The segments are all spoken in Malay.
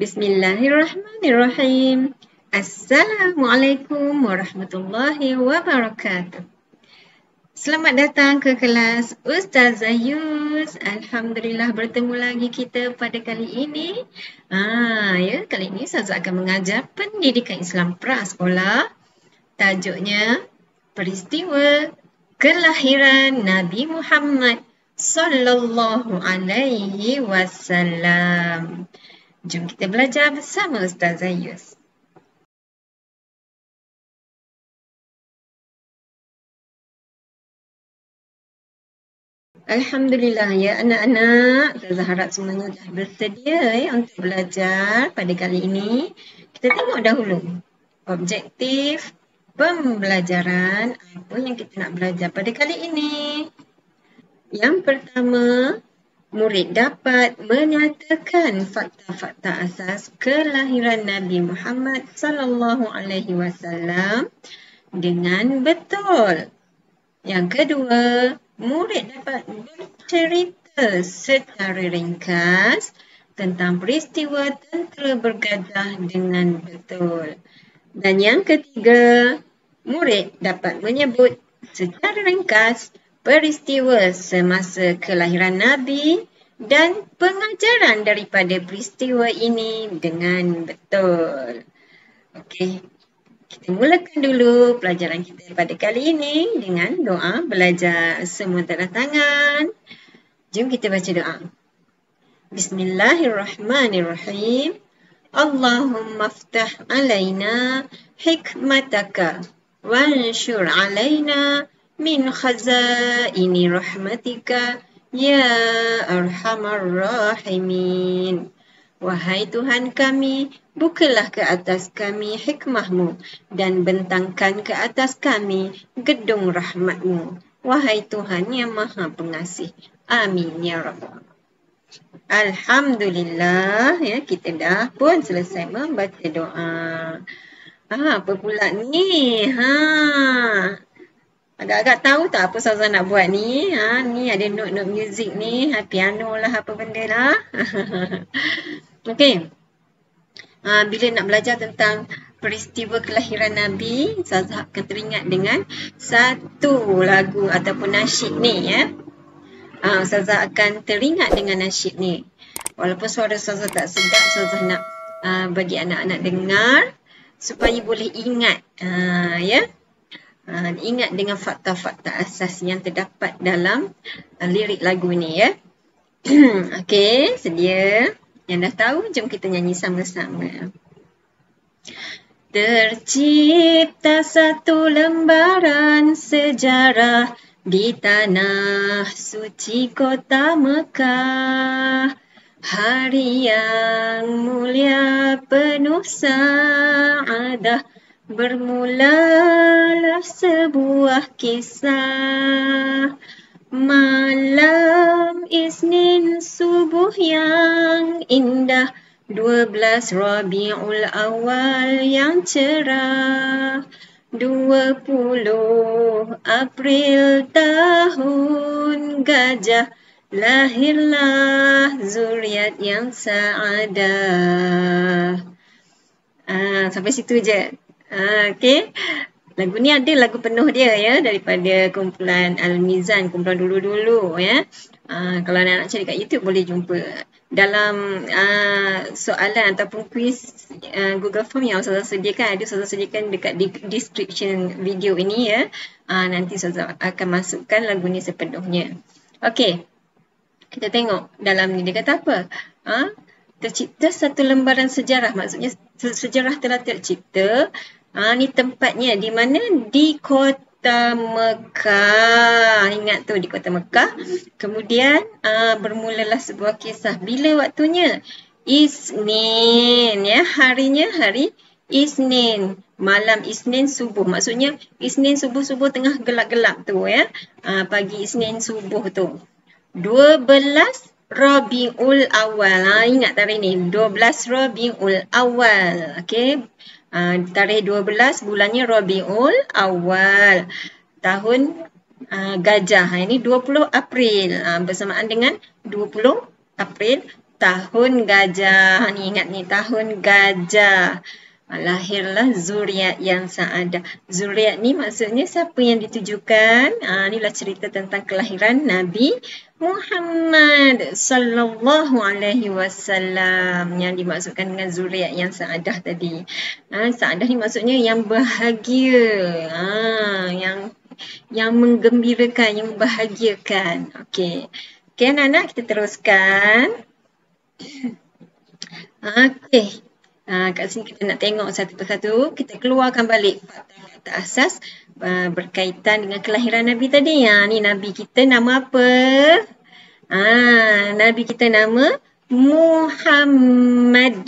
Bismillahirrahmanirrahim. Assalamualaikum warahmatullahi wabarakatuh. Selamat datang ke kelas Ustazah Yus. Alhamdulillah bertemu lagi kita pada kali ini. Kali ini Ustazah akan mengajar pendidikan Islam prasekolah. Tajuknya Peristiwa Kelahiran Nabi Muhammad sallallahu alaihi wasallam. Jom kita belajar bersama Ustazah Yus. Alhamdulillah ya anak-anak. Ustazah harap semuanya dah bersedia untuk belajar pada kali ini. Kita tengok dahulu objektif pembelajaran apa yang kita nak belajar pada kali ini. Yang pertama, murid dapat menyatakan fakta-fakta asas kelahiran Nabi Muhammad sallallahu alaihi wasallam dengan betul. Yang kedua, murid dapat bercerita secara ringkas tentang peristiwa tentera bergajah dengan betul. Dan yang ketiga, murid dapat menyebut secara ringkas peristiwa semasa kelahiran Nabi dan pengajaran daripada peristiwa ini dengan betul. Okey, kita mulakan dulu pelajaran kita pada kali ini dengan doa belajar. Semua tanda tangan. Jom kita baca doa. Bismillahirrahmanirrahim. Allahumma aftah alaina hikmataka wanshur alaina min khazaini rahmatika ya arhamar rahimin. Wahai Tuhan kami, bukalah ke atas kami hikmahmu dan bentangkan ke atas kami gedung rahmatmu. Wahai Tuhan yang maha pengasih. Amin ya Rabbal. Alhamdulillah, ya, kita dah pun selesai membaca doa. Apa pula ni? Agak-agak tahu tak apa Ustazah nak buat ni? Ni ada note-note muzik ni, piano lah apa benda lah. Okey. Bila nak belajar tentang peristiwa kelahiran Nabi, Ustazah akan teringat dengan satu lagu ataupun nasyid ni ya. Ustazah akan teringat dengan nasyid ni. Walaupun suara Ustazah tak sedap, Ustazah nak bagi anak-anak dengar supaya boleh ingat ya. Ingat dengan fakta-fakta asas yang terdapat dalam lirik lagu ni ya. Okey, sedia? Yang dah tahu, jom kita nyanyi sama-sama. Tercipta satu lembaran sejarah di tanah suci kota Mekah. Hari yang mulia penuh saadah, bermulalah sebuah kisah. Malam Isnin subuh yang indah, 12 Rabiul Awal yang cerah, 20 April tahun gajah, lahirlah zuriat yang saadah. Sampai situ je. Okey. Lagu ni ada lagu penuh dia ya, daripada kumpulan Al-Mizan, kumpulan dulu-dulu ya. Kalau anak-anak cari kat YouTube boleh jumpa. Dalam soalan ataupun kuis Google Form yang Ustazah sediakan, ada Ustazah sediakan dekat description video ini ya. Nanti Ustazah akan masukkan lagu ni sepenuhnya. Okey. Kita tengok dalam ni dia kata apa? Tercipta satu lembaran sejarah. Maksudnya sejarah telah tercipta. Ni tempatnya di mana? Di kota Mekah. Ingat tu, di kota Mekah. Kemudian bermulalah sebuah kisah. Bila waktunya? Isnin. Ya, harinya hari Isnin. Malam Isnin subuh. Maksudnya Isnin subuh-subuh tengah gelap-gelap tu ya. Pagi Isnin subuh tu. 12 Rabiul Awal. Ingat tarikh ni. 12 Rabiul Awal. Okey. Tarikh 12, bulannya Rabiul Awal. Tahun gajah. Ini 20 April. Bersamaan dengan 20 April tahun gajah. Ni ingat ni, tahun gajah. Lahirlah zuriat yang saadah. Zuriat ni maksudnya siapa yang ditujukan? Inilah cerita tentang kelahiran Nabi Muhammad sallallahu alaihi wasallam yang dimaksudkan dengan zuriat yang saadah tadi. Saadah ni maksudnya yang bahagia. Yang menggembirakan, yang membahagiakan. Okey. Okey anak-anak, kita teruskan. Okey. Kat sini kita nak tengok satu persatu. Kita keluarkan balik fakta-fakta asas berkaitan dengan kelahiran Nabi tadi. Ni Nabi kita nama apa? Nabi kita nama Muhammad.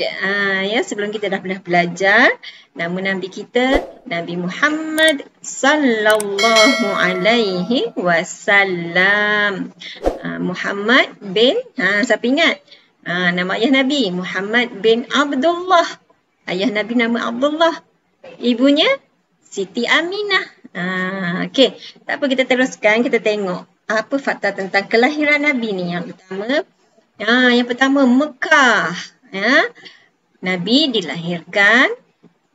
Ya, sebelum kita dah pernah belajar nama Nabi kita Nabi Muhammad sallallahu alaihi wasallam. Muhammad bin siapa ingat? Nama ayah Nabi Muhammad bin Abdullah. Ayah Nabi nama Abdullah. Ibunya Siti Aminah. Okey, tak apa, kita teruskan, kita tengok apa fakta tentang kelahiran Nabi ni. Yang pertama Mekah. Nabi dilahirkan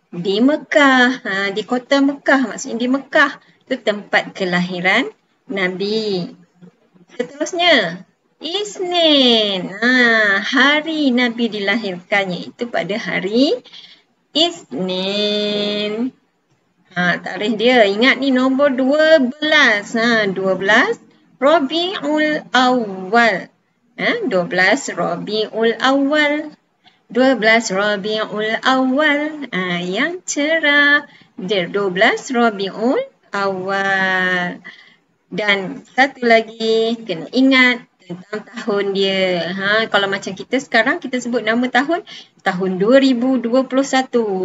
di Mekah, di kota Mekah, maksudnya di Mekah. Itu tempat kelahiran Nabi. Seterusnya Isnin. Hari Nabi dilahirkannya itu pada hari Isnin. Tarikh dia, ingat ni nombor 12. 12 Rabiul Awal. 12 Rabiul Awal. 12 Rabiul Awal. Yang cerah. 12 Rabiul Awal. Dan satu lagi, kena ingat tentang tahun dia. Kalau macam kita sekarang, kita sebut nama tahun 2021,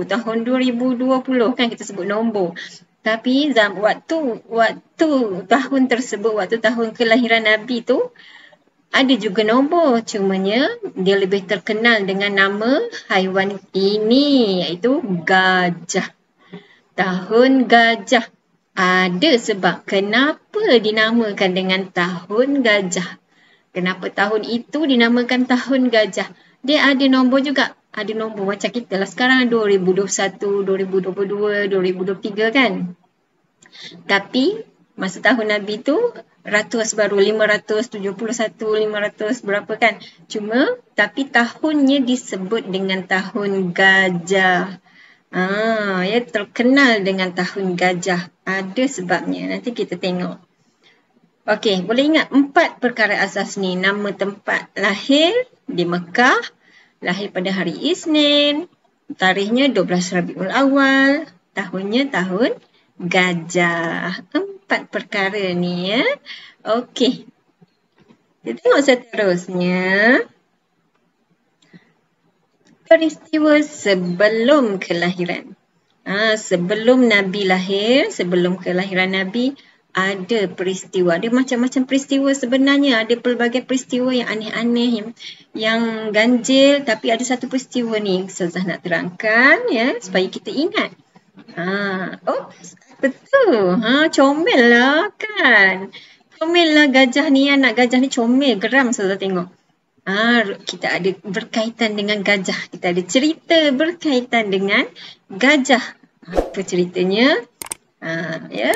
tahun 2020 kan, kita sebut nombor. Tapi waktu tahun tersebut, waktu tahun kelahiran Nabi tu ada juga nombor. Cumanya dia lebih terkenal dengan nama haiwan ini, iaitu gajah. Tahun gajah. Ada sebab kenapa dinamakan dengan tahun gajah. Kenapa tahun itu dinamakan tahun gajah? Dia ada nombor juga. Ada nombor macam kita lah sekarang 2021, 2022, 2023 kan. Tapi masa tahun Nabi tu ratus baru 571, 500 berapa kan. Tapi tahunnya disebut dengan tahun gajah. Ya, terkenal dengan tahun gajah. Ada sebabnya. Nanti kita tengok. Okey, boleh ingat 4 perkara asas ni. Nama tempat lahir di Mekah, lahir pada hari Isnin, tarikhnya 12 Rabiul Awal, tahunnya tahun gajah. 4 perkara ni ya. Okey. Kita tengok seterusnya. Peristiwa sebelum kelahiran. Sebelum Nabi lahir, sebelum kelahiran Nabi, ada peristiwa. Ada macam-macam peristiwa sebenarnya. Ada pelbagai peristiwa yang aneh-aneh, yang ganjil. Tapi ada satu peristiwa ni Ustazah nak terangkan ya, supaya kita ingat. Betul. Comel lah kan. Comel lah gajah ni, anak gajah ni comel. Geram Ustazah tengok. Kita ada berkaitan dengan gajah. Kita ada cerita berkaitan dengan gajah. Apa ceritanya? Ya.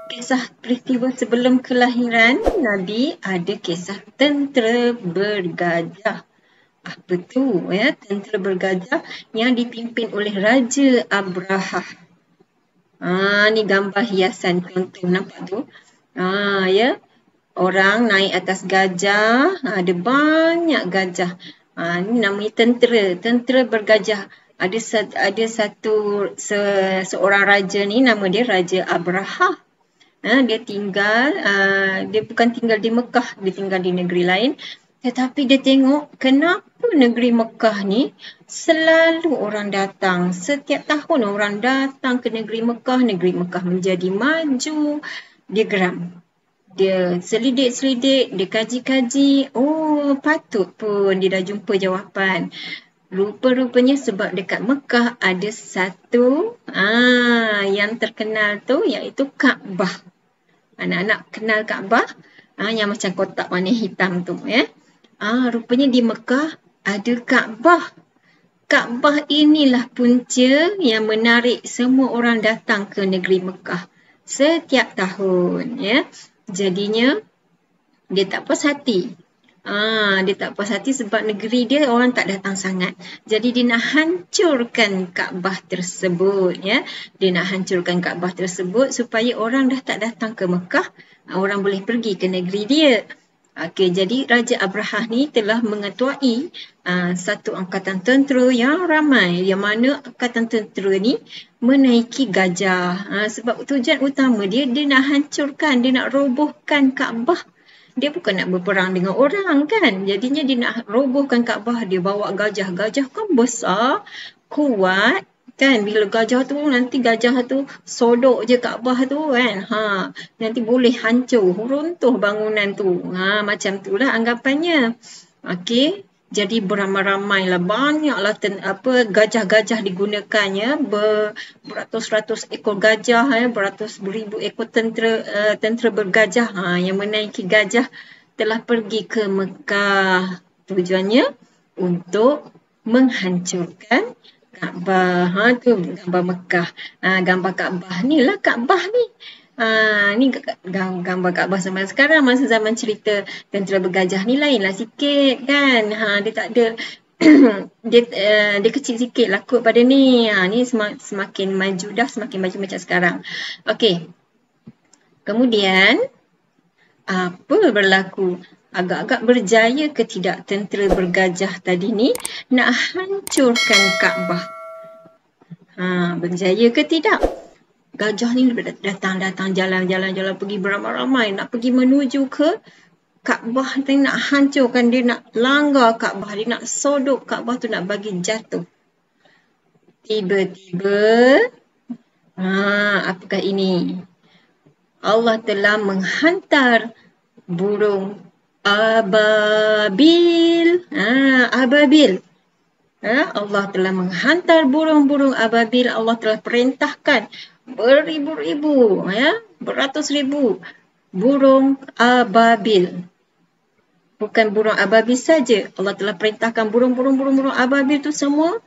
Kisah peristiwa sebelum kelahiran Nabi, ada kisah tentera bergajah. Apa tu ya? Tentera bergajah yang dipimpin oleh Raja Abrahah. Ni gambar hiasan contoh, nampak tu? Ya. Orang naik atas gajah, ada banyak gajah. Ni namanya tentera bergajah. Ada seorang raja ni, nama dia Raja Abrahah. Dia bukan tinggal di Mekah, dia tinggal di negeri lain. Tetapi dia tengok kenapa negeri Mekah ni selalu orang datang. Setiap tahun orang datang ke negeri Mekah menjadi maju. Dia geram. Dia selidik-selidik, dia kaji-kaji. Patut pun dia dah jumpa jawapan. Rupa-rupanya sebab dekat Mekah ada satu yang terkenal tu, iaitu Kaabah. Anak-anak kenal Kaabah? Yang macam kotak warna hitam tu ya. Rupanya di Mekah ada Kaabah. Kaabah inilah punca yang menarik semua orang datang ke negeri Mekah setiap tahun, ya. Jadinya dia tak puas hati. Dia tak puas hati sebab negeri dia orang tak datang sangat. Jadi dia nak hancurkan Kaabah tersebut, ya. Dia nak hancurkan Kaabah tersebut supaya orang dah tak datang ke Mekah, orang boleh pergi ke negeri dia. Okey, jadi Raja Abrahah ni telah mengetuai satu angkatan tentera yang ramai, yang mana angkatan tentera ni menaiki gajah. Sebab tujuan utama dia nak hancurkan, dia nak robohkan Kaabah. Dia bukan nak berperang dengan orang kan. Jadinya dia nak robohkan Kaabah. Dia bawa gajah. Gajah kan besar, kuat kan. Bila gajah tu, nanti gajah tu sodok je Kaabah tu kan. Nanti boleh hancur, runtuh bangunan tu. Macam tu lah anggapannya. Okey. Jadi beramai-ramai lah, banyaklah gajah-gajah digunakannya, beratus-ratus ekor gajah, beratus beribu ekor tentera bergajah yang menaiki gajah telah pergi ke Mekah. Tujuannya untuk menghancurkan Kaabah. Tu gambar Mekah. Gambar Kaabah ni lah Kaabah ni. Ni gambar Kaabah zaman sekarang. Masa zaman cerita tentera bergajah ni lainlah sikit kan. Dia tak ada dia kecil sikit lah kot pada ni. Ni semakin maju dah, semakin maju macam sekarang. Okey. Kemudian apa berlaku? Agak-agak berjaya ke tidak tentera bergajah tadi ni nak hancurkan Kaabah? Berjaya ke tidak? Gajah ni datang jalan-jalan pergi beramai-ramai nak pergi menuju ke Kaabah, dia nak hancurkan, dia nak langgar Kaabah, dia nak sodok Kaabah tu, nak bagi jatuh. Tiba-tiba apakah ini? Allah telah menghantar burung ababil. Ababil. Allah telah menghantar burung-burung ababil. Allah telah perintahkan beribu-ribu, beratus ribu burung ababil. Bukan burung ababil saja. Allah telah perintahkan burung ababil tu semua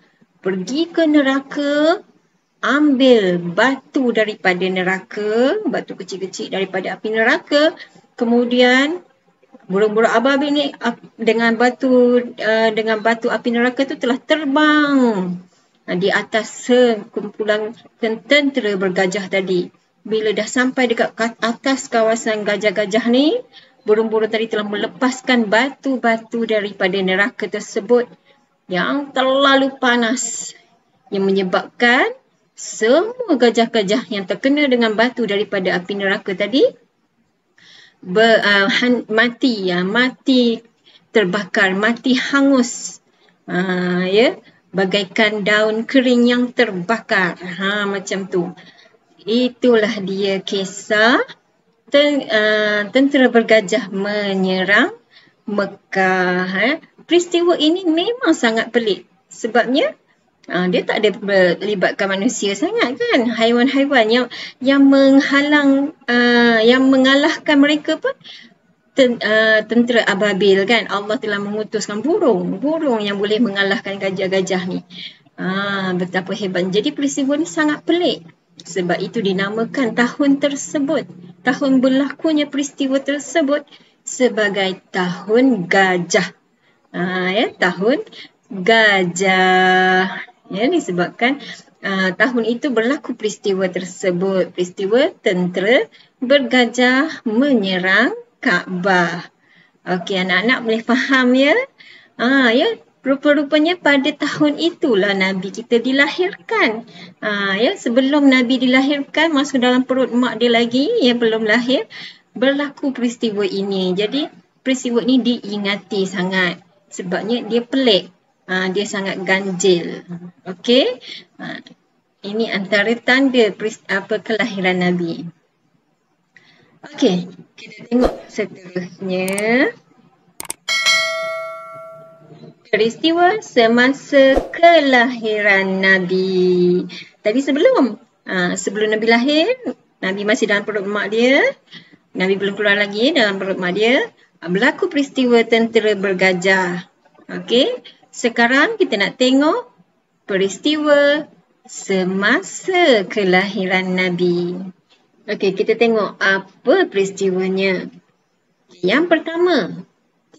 pergi ke neraka, ambil batu daripada neraka, batu kecil-kecil daripada api neraka. Kemudian burung-burung ababil ni dengan batu api neraka tu telah terbang di atas sekumpulan tentera bergajah tadi. Bila dah sampai dekat atas kawasan gajah-gajah ni, burung-burung tadi telah melepaskan batu-batu daripada neraka tersebut yang terlalu panas, yang menyebabkan semua gajah-gajah yang terkena dengan batu daripada api neraka tadi mati terbakar, mati hangus, bagaikan daun kering yang terbakar. Macam tu. Itulah dia kisah tentera bergajah menyerang Mekah. Peristiwa ini memang sangat pelik. Sebabnya dia tak ada melibatkan manusia sangat kan. Haiwan-haiwan yang menghalang, yang mengalahkan mereka pun tentera ababil kan. Allah telah mengutuskan burung yang boleh mengalahkan gajah-gajah ni. Betapa hebat. Jadi peristiwa ni sangat pelik. Sebab itu dinamakan tahun tersebut, tahun berlakunya peristiwa tersebut sebagai tahun gajah. Tahun gajah. Disebabkan tahun itu berlaku peristiwa tersebut. Peristiwa tentera bergajah menyerang Kaabah. Okey, anak-anak boleh faham ya? Rupa-rupanya pada tahun itulah Nabi kita dilahirkan. Sebelum Nabi dilahirkan, masuk dalam perut mak dia lagi, belum lahir, berlaku peristiwa ini. Jadi peristiwa ini diingati sangat. Sebabnya dia pelik. Dia sangat ganjil. Okey. Ini antara tanda kelahiran Nabi. Okey, kita tengok seterusnya. Peristiwa semasa kelahiran Nabi. Tadi sebelum Nabi lahir, Nabi masih dalam perut mak dia. Nabi belum keluar lagi dalam perut mak dia. Berlaku peristiwa tentera bergajah. Okey, sekarang kita nak tengok peristiwa semasa kelahiran Nabi. Okey, kita tengok apa peristiwanya. Yang pertama,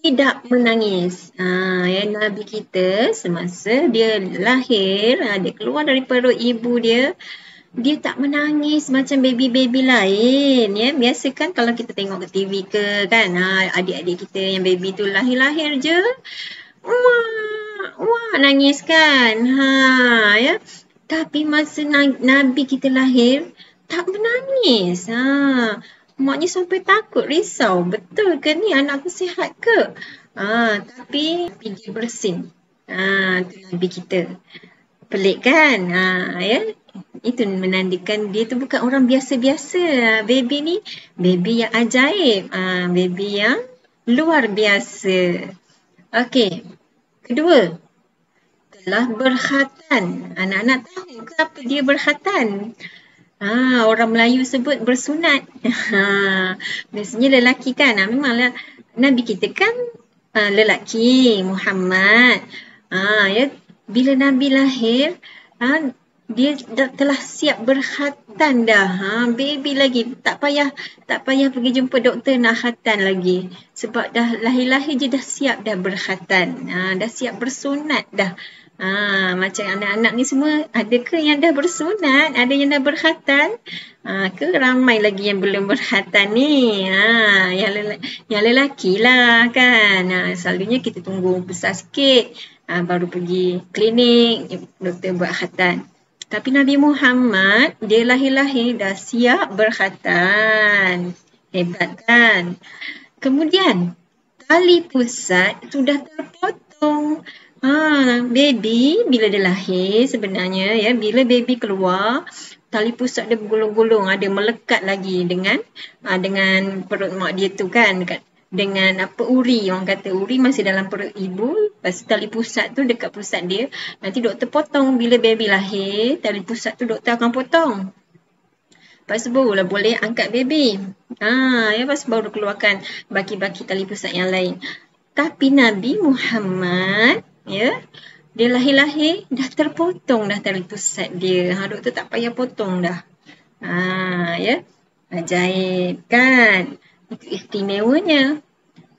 tidak menangis. Nabi kita semasa dia lahir, dia keluar dari perut ibu dia tak menangis macam baby-baby lain. Ya, biasa kan kalau kita tengok ke TV ke kan, adik-adik kita yang baby tu lahir-lahir je, wah nangis kan. Ya. Tapi masa Nabi kita lahir tak menangis. Maknya sampai takut, risau. Betul ke ni anakku sihat ke? Tapi dia bersin. Tu Nabi kita. Pelik kan? Ya. Itu menandakan dia tu bukan orang biasa-biasa. Baby ni baby yang ajaib. Baby yang luar biasa. Okey. Kedua, telah berkhatan. Anak-anak tahu ke apa dia berkhatan? Orang Melayu sebut bersunat. Biasanya lelaki kan. Memanglah Nabi kita kan lelaki, Muhammad. Ya, bila Nabi lahir, dia telah siap berkhatan dah. Baby lagi. Tak payah pergi jumpa doktor nak khatan lagi. Sebab dah lahir-lahir je dah siap dah berkhatan. Dah siap bersunat dah. Macam anak-anak ni semua, ada ke yang dah bersunat? Ada yang dah berkhatan? Ke ramai lagi yang belum berkhatan ni? Yang lelaki lah kan. Selalunya kita tunggu besar sikit. Baru pergi klinik, doktor buat khatan. Tapi Nabi Muhammad, dia lahir-lahir dah siap berkhatan. Hebat kan? Kemudian, tali pusat sudah terpotong. Baby bila dia lahir sebenarnya, ya, bila baby keluar, tali pusat dia bergulung-gulung, ada melekat lagi dengan perut mak dia tu kan, dengan uri, orang kata uri masih dalam perut ibu, lepas tali pusat tu dekat pusat dia, nanti doktor potong bila baby lahir, tali pusat tu doktor akan potong. Lepas tu barulah boleh angkat baby. Lepas baru keluarkan baki-baki tali pusat yang lain. Tapi Nabi Muhammad, ya, dia lahir-lahir dah terpotong dah tali pusat dia. Doktor tak payah potong dah. Ya, ajaib kan? Itu istimewanya.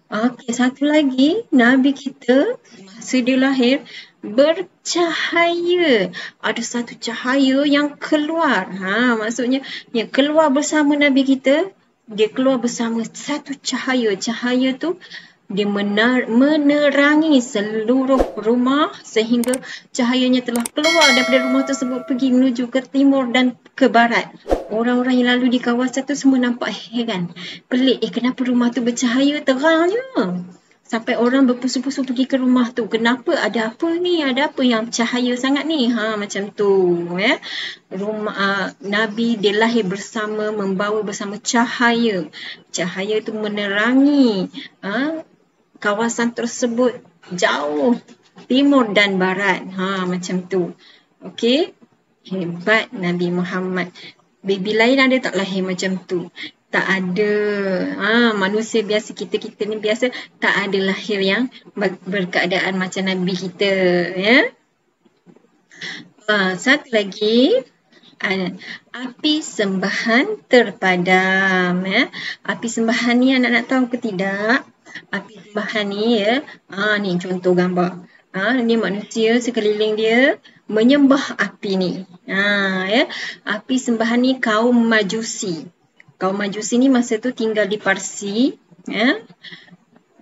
Okey, satu lagi, Nabi kita masa dia lahir bercahaya. Ada satu cahaya yang keluar. Maksudnya yang keluar bersama Nabi kita, dia keluar bersama satu cahaya. Cahaya tu dia menerangi seluruh rumah sehingga cahayanya telah keluar daripada rumah tersebut pergi menuju ke timur dan ke barat. Orang-orang yang lalu di kawasan tu semua nampak heran. Pelik, kenapa rumah tu bercahaya terangnya? Sampai orang berpusu-pusu pergi ke rumah tu. Kenapa? Ada apa ni? Ada apa yang cahaya sangat ni? Macam tu. Ya. Rumah Nabi dia lahir bersama, membawa bersama cahaya. Cahaya tu menerangi kawasan tersebut jauh timur dan barat. Macam tu. Okey. Hebat Nabi Muhammad. Baby lain ada tak lahir macam tu? Tak ada. Manusia biasa kita ni biasa tak ada lahir yang berkeadaan macam Nabi kita. Ya. Satu lagi. Api sembahan terpadam. Ya. Api sembahan ni anak-anak tahu ke tidak? Api sembahan ni, ya. Ni contoh gambar. Ni manusia sekeliling dia menyembah api ni. Ya. Api sembahan ni kaum Majusi. Kaum Majusi ni masa tu tinggal di Parsi, ya.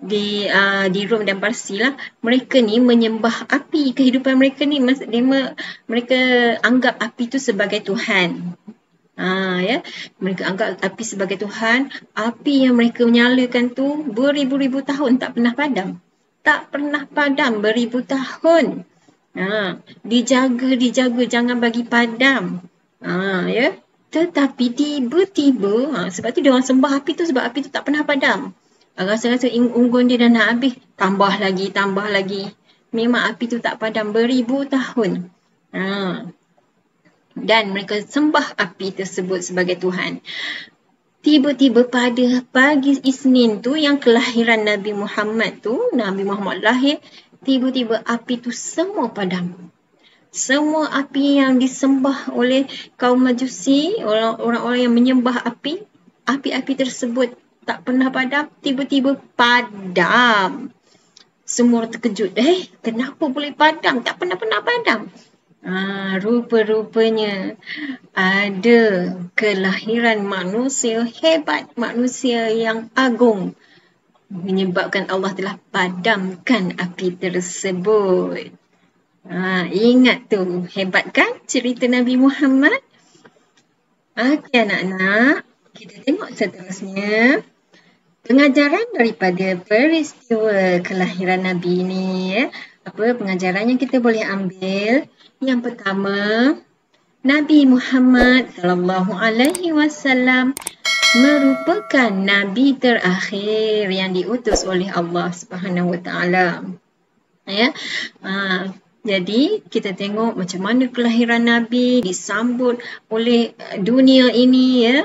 Di Rom dan Parsi lah. Mereka ni menyembah api. Kehidupan mereka ni mereka anggap api tu sebagai Tuhan. Ya, mereka anggap api sebagai Tuhan. Api yang mereka menyalakan tu beribu-ribu tahun tak pernah padam. Tak pernah padam beribu tahun. Dijaga jangan bagi padam. Ya. Tetapi tiba-tiba, sebab tu dia orang sembah api tu sebab api tu tak pernah padam. Rasa-rasa unggun dia dah nak habis, tambah lagi. Memang api tu tak padam beribu tahun. Dan mereka sembah api tersebut sebagai Tuhan. tiba-tiba pada pagi Isnin tu yang kelahiran Nabi Muhammad tu, Nabi Muhammad lahir, tiba-tiba api tu semua padam. Semua api yang disembah oleh kaum Majusi, orang-orang yang menyembah api, api-api tersebut tak pernah padam, tiba-tiba padam. Semua terkejut, kenapa boleh padam? Tak pernah padam. Rupa-rupanya ada kelahiran manusia hebat, manusia yang agung, menyebabkan Allah telah padamkan api tersebut. Ingat tu, hebat kan cerita Nabi Muhammad? Okey anak-anak, kita tengok seterusnya. Pengajaran daripada peristiwa kelahiran Nabi ini, apa pengajaran yang kita boleh ambil? Yang pertama, Nabi Muhammad sallallahu alaihi wasallam merupakan nabi terakhir yang diutus oleh Allah Subhanahu wa taala. Ya. Jadi kita tengok macam mana kelahiran Nabi disambut oleh dunia ini, ya.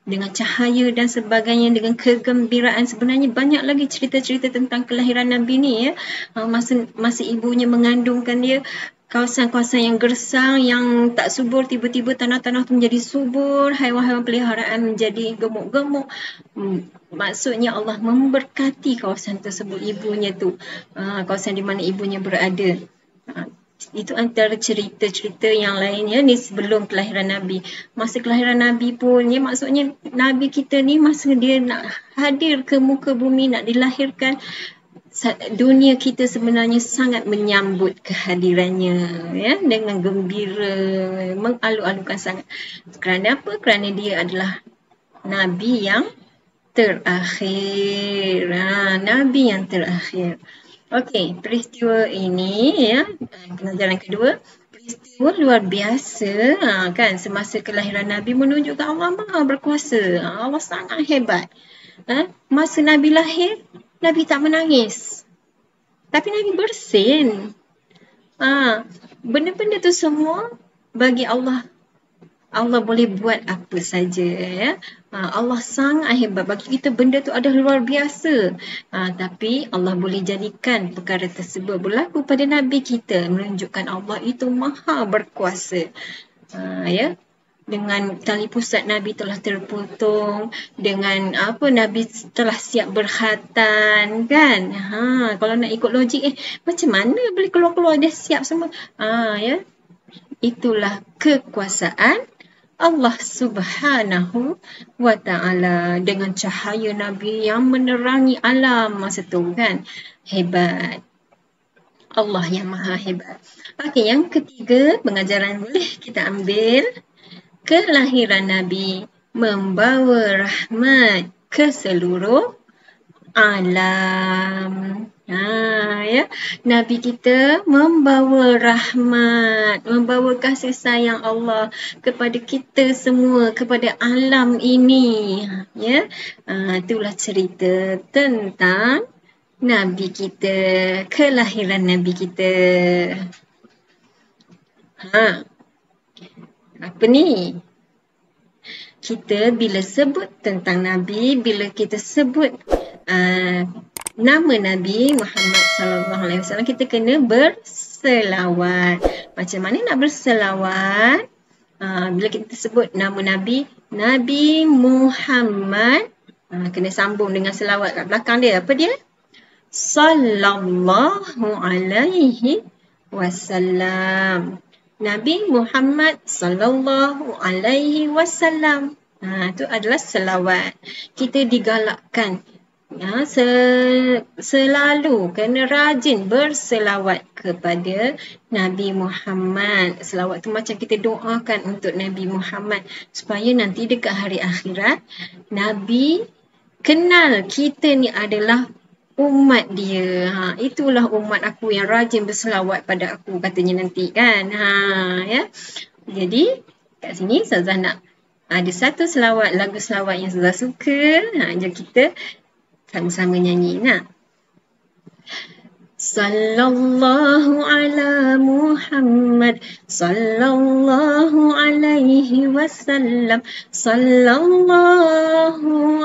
Dengan cahaya dan sebagainya, dengan kegembiraan. Sebenarnya banyak lagi cerita-cerita tentang kelahiran Nabi ni, ya. Masa ibunya mengandungkan dia, kawasan-kawasan yang gersang, yang tak subur, tiba-tiba tanah-tanah tu menjadi subur, haiwan-haiwan peliharaan menjadi gemuk-gemuk. Maksudnya Allah memberkati kawasan tersebut, ibunya tu, kawasan di mana ibunya berada. Itu antara cerita-cerita yang lainnya ni sebelum kelahiran Nabi. Masa kelahiran Nabi pun, ya, maksudnya Nabi kita ni masa dia nak hadir ke muka bumi, nak dilahirkan, dunia kita sebenarnya sangat menyambut kehadirannya, ya, dengan gembira, mengalu-alukan sangat. Kerana apa? Kerana dia adalah Nabi yang terakhir. Nabi yang terakhir. Okey, peristiwa ini, ya, pengajaran kedua, peristiwa luar biasa, kan, semasa kelahiran Nabi menunjukkan Allah Maha berkuasa. Allah sangat hebat. Masa Nabi lahir, Nabi tak menangis. Tapi Nabi bersin. Benda-benda tu semua bagi Allah. Allah boleh buat apa saja, ya. Allah sangat hebat. Bagi kita benda tu adalah luar biasa. Tapi Allah boleh jadikan perkara tersebut berlaku pada Nabi kita, menunjukkan Allah itu Maha berkuasa. Ya. Dengan tali pusat Nabi telah terpotong, dengan apa Nabi telah siap berkhatan, kan. Kalau nak ikut logik, macam mana boleh keluar-keluar dia siap semua? Ya. Itulah kekuasaan Allah Subhanahu wa taala, dengan cahaya Nabi yang menerangi alam masa tu, kan. Hebat. Allah yang maha hebat. Okey, yang ketiga, pengajaran boleh kita ambil. Kelahiran Nabi membawa rahmat ke seluruh alam. Ya, Nabi kita membawa rahmat, membawa kasih sayang Allah kepada kita semua, kepada alam ini. Ya, itulah cerita tentang Nabi kita, kelahiran Nabi kita. Apa ni? Kita bila sebut tentang Nabi, bila kita sebut nama Nabi Muhammad sallallahu alaihi wasallam, kita kena berselawat. Macam mana nak berselawat? Bila kita sebut nama Nabi, Nabi Muhammad, kena sambung dengan selawat kat belakang dia. Apa dia? Sallallahu alaihi wasallam. Nabi Muhammad sallallahu alaihi wasallam. Itu adalah selawat. Kita digalakkan, selalu kena rajin berselawat kepada Nabi Muhammad. Selawat tu macam kita doakan untuk Nabi Muhammad, supaya nanti dekat hari akhirat Nabi kenal kita ni adalah umat dia. Itulah umat aku yang rajin berselawat pada aku, katanya nanti, kan. Ya. Jadi kat sini Ustazah nak ada satu selawat, lagu selawat yang Ustazah suka. Jom kita sama-sama nyanyi. Sallallahu ala Muhammad, sallallahu alaihi wasallam, sallallahu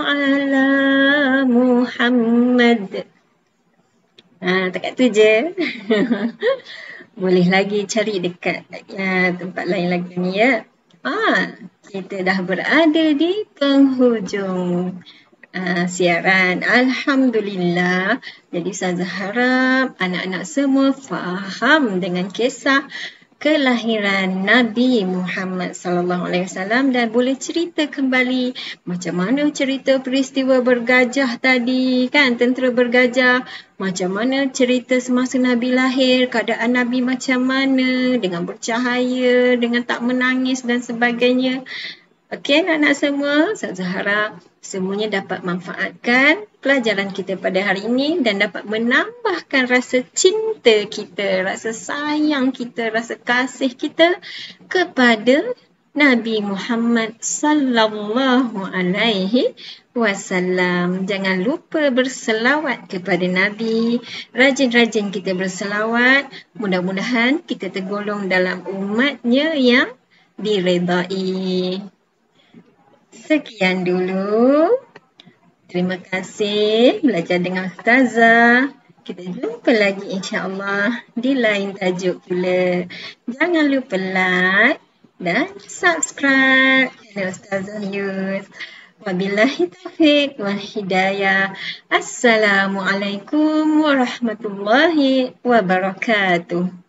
ala Muhammad. Dekat tu je. Boleh lagi cari dekat tempat lain lagi ni ya. Kita dah berada di penghujung siaran. Alhamdulillah. Jadi Ustazah harap anak-anak semua faham dengan kisah kelahiran Nabi Muhammad sallallahu alaihi wasallam dan boleh cerita kembali macam mana cerita peristiwa bergajah tadi kan, tentera bergajah, macam mana cerita semasa Nabi lahir, keadaan Nabi macam mana dengan bercahaya, dengan tak menangis dan sebagainya. Okey anak-anak semua, Ustazah harap semuanya dapat manfaatkan pelajaran kita pada hari ini dan dapat menambahkan rasa cinta kita, rasa sayang kita, rasa kasih kita kepada Nabi Muhammad sallallahu alaihi wasallam. Jangan lupa berselawat kepada Nabi. Rajin-rajin kita berselawat. Mudah-mudahan kita tergolong dalam umatnya yang diredai. Sekian dulu. Terima kasih belajar dengan Ustazah. Kita jumpa lagi insya-Allah di lain tajuk pula. Jangan lupa like dan subscribe channel Ustazah Yus. Wabillahi taufiq wal hidayah. Assalamualaikum warahmatullahi wabarakatuh.